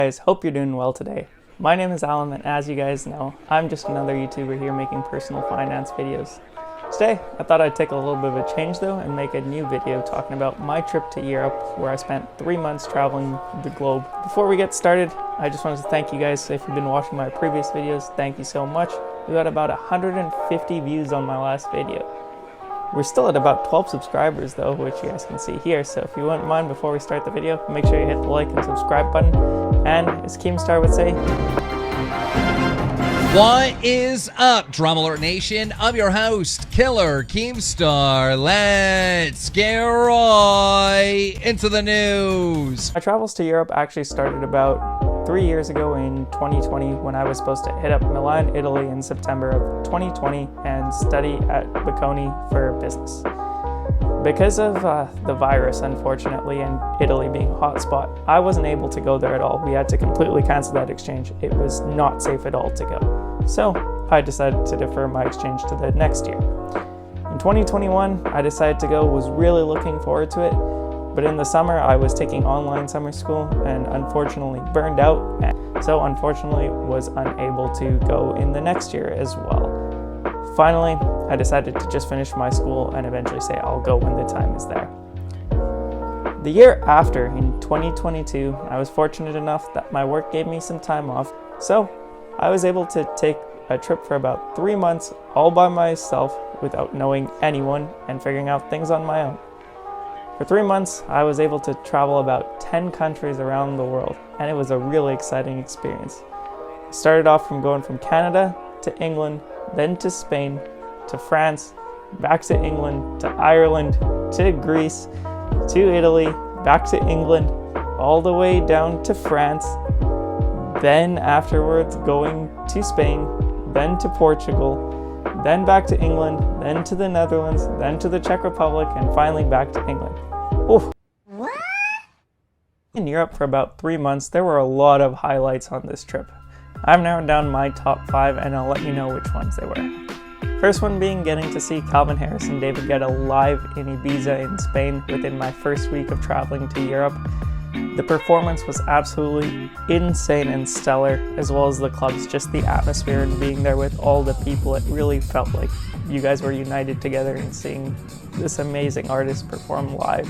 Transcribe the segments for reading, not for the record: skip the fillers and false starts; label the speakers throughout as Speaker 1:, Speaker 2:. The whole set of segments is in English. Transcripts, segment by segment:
Speaker 1: Guys, hope you're doing well today. My name is Alan, and as you guys know, I'm just another YouTuber here making personal finance videos. Today, I thought I'd take a little bit of a change though and make a new video talking about my trip to Europe, where I spent 3 months traveling the globe. Before we get started, I just wanted to thank you guys. If you've been watching my previous videos, thank you so much. We got about 150 views on my last video. We're still at about 12 subscribers though, which you guys can see here, so if you wouldn't mind, before we start the video, make sure you hit the like and subscribe button. And as Keemstar would say,
Speaker 2: what is up, Drama Alert Nation? I'm your host, Killer Keemstar. Let's get right into the news.
Speaker 1: my travels to Europe actually started about 3 years ago in 2020, when I was supposed to hit up Milan, Italy in September of 2020 and study at Bocconi for business. Because of the virus, unfortunately, and Italy being a hotspot, I wasn't able to go there at all. We had to completely cancel that exchange. It was not safe at all to go. So I decided to defer my exchange to the next year. In 2021, I decided to go, was really looking forward to it. But in the summer, I was taking online summer school and unfortunately burned out. So unfortunately was unable to go in the next year as well. Finally, I decided to just finish my school and eventually say I'll go when the time is there. The year after, in 2022, I was fortunate enough that my work gave me some time off, so I was able to take a trip for about 3 months all by myself without knowing anyone and figuring out things on my own. For 3 months, I was able to travel about 10 countries around the world, and it was a really exciting experience. I started off from going from Canada to England, then to Spain, to France, back to England, to Ireland, to Greece, to Italy, back to England, all the way down to France, then afterwards going to Spain, then to Portugal, then back to England, then to the Netherlands, then to the Czech Republic, and finally back to England. Oof. In Europe for about 3 months, there were a lot of highlights on this trip. I've narrowed down my top 5 and I'll let you know which ones they were. First one being getting to see Calvin Harris and David Guetta live in Ibiza in Spain within my first week of traveling to Europe. The performance was absolutely insane and stellar, as well as the clubs, just the atmosphere and being there with all the people. It really felt like you guys were united together in seeing this amazing artist perform live.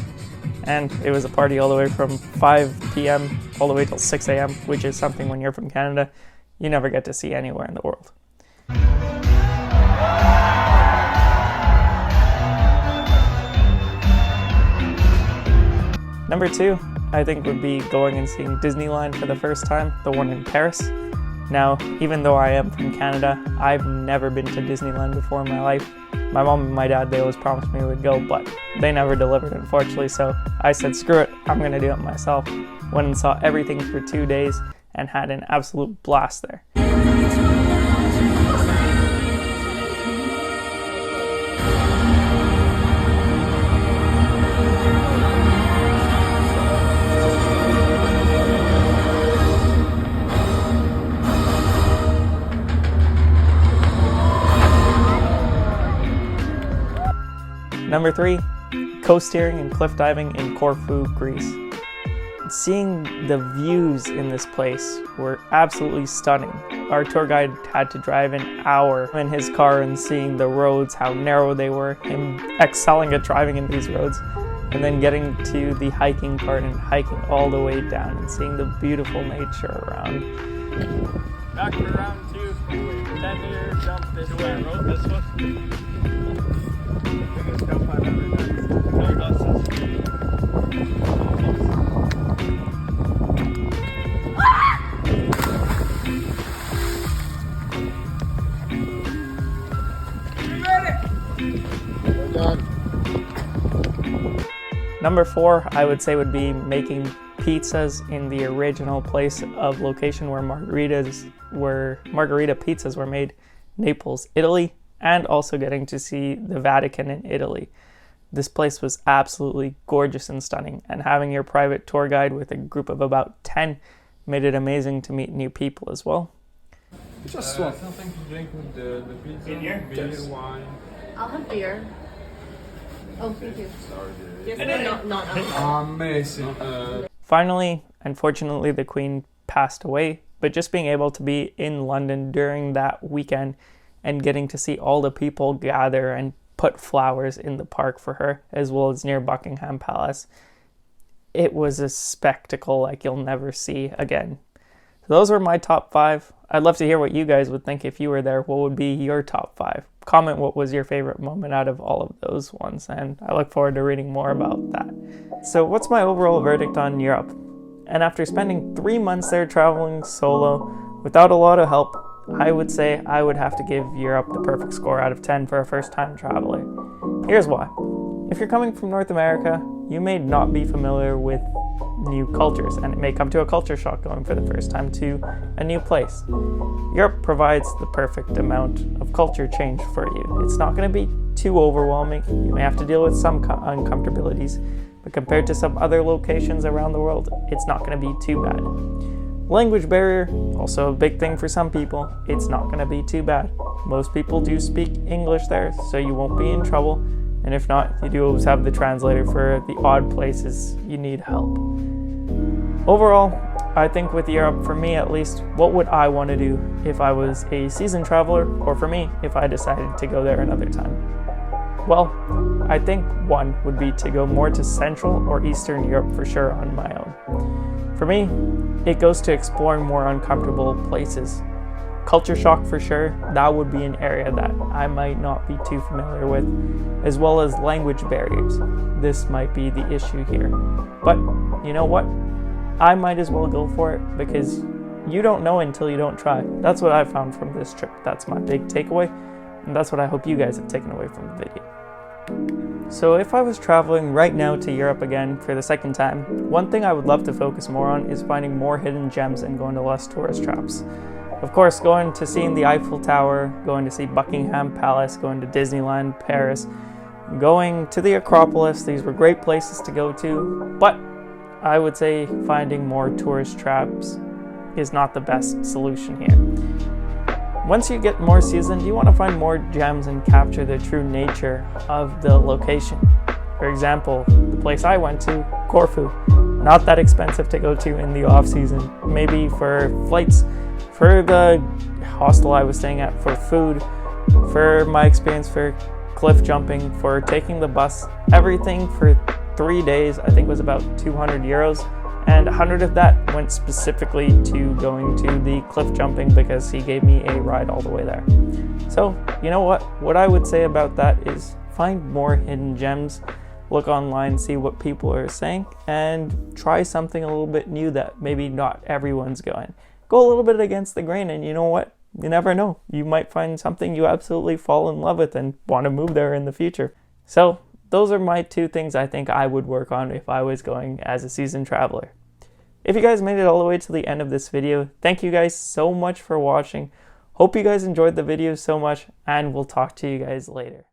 Speaker 1: And it was a party all the way from 5 p.m. all the way till 6 a.m., which is something when you're from Canada, you never get to see anywhere in the world. Number 2, I think, would be going and seeing Disneyland for the first time, the one in Paris. Now, even though I am from Canada, I've never been to Disneyland before in my life. My mom and my dad, they always promised me we would go, but they never delivered, unfortunately, so I said, screw it, I'm gonna do it myself. Went and saw everything for 2 days and had an absolute blast there. Number 3, coast-steering and cliff diving in Corfu, Greece. Seeing the views in this place were absolutely stunning. Our tour guide had to drive an hour in his car and seeing the roads, how narrow they were, him excelling at driving in these roads, and then getting to the hiking part and hiking all the way down and seeing the beautiful nature around.
Speaker 3: Back to round 2, 10-meter jump this way. I wrote this one. Biggest jump I've ever done. No buses.
Speaker 1: Number 4, I would say, would be making pizzas in the original place of location where margarita pizzas were made, Naples, Italy, and also getting to see the Vatican in Italy. This place was absolutely gorgeous and stunning, and having your private tour guide with a group of about 10 made it amazing to meet new people as well.
Speaker 3: Just one. Something to drink with the pizza, beer, wine.
Speaker 4: I'll have beer. Oh, thank you.
Speaker 3: Sorry.
Speaker 4: Yes, but not alcohol.
Speaker 3: Amazing.
Speaker 1: Finally, unfortunately, the Queen passed away, but just being able to be in London during that weekend and getting to see all the people gather and put flowers in the park for her, as well as near Buckingham Palace, it was a spectacle like you'll never see again. So those were my top 5. I'd love to hear what you guys would think if you were there. What would be your top 5? Comment what was your favorite moment out of all of those ones, and I look forward to reading more about that. So what's my overall verdict on Europe? And after spending 3 months there traveling solo without a lot of help, I would say I would have to give Europe the perfect score out of 10 for a first-time traveler. Here's why. If you're coming from North America, you may not be familiar with new cultures, and it may come to a culture shock going for the first time to a new place. Europe provides the perfect amount of culture change for you. It's not going to be too overwhelming. You may have to deal with some uncomfortabilities, but compared to some other locations around the world, it's not going to be too bad. Language barrier, also a big thing for some people. It's not going to be too bad. Most people do speak English there, so you won't be in trouble. And if not, you do always have the translator for the odd places you need help. Overall, I think with Europe, for me at least, what would I want to do if I was a seasoned traveler, or for me, if I decided to go there another time? Well, I think one would be to go more to Central or Eastern Europe for sure on my own. For me, it goes to exploring more uncomfortable places. Culture shock for sure, that would be an area that I might not be too familiar with, as well as language barriers. This might be the issue here. But you know what? I might as well go for it, because you don't know until you don't try. That's what I found from this trip. That's my big takeaway, and that's what I hope you guys have taken away from the video. So if I was traveling right now to Europe again for the second time, one thing I would love to focus more on is finding more hidden gems and going to less tourist traps. Of course, going to seeing the Eiffel Tower, going to see Buckingham Palace, going to Disneyland, Paris, going to the Acropolis, these were great places to go to, but I would say finding more tourist traps is not the best solution here. Once you get more seasoned, you want to find more gems and capture the true nature of the location. For example, the place I went to, Corfu, not that expensive to go to in the off season. Maybe for flights, for the hostel I was staying at, for food, for my experience for cliff jumping, for taking the bus, everything for 3 days I think was about 200 euros, and 100 of that went specifically to going to the cliff jumping because he gave me a ride all the way there. So you know what I would say about that is find more hidden gems, look online, see what people are saying, and try something a little bit new that maybe not everyone's going. Go a little bit against the grain, and you know what? You never know. You might find something you absolutely fall in love with and want to move there in the future. So those are my 2 things I think I would work on if I was going as a seasoned traveler. If you guys made it all the way to the end of this video, thank you guys so much for watching. Hope you guys enjoyed the video so much, and we'll talk to you guys later.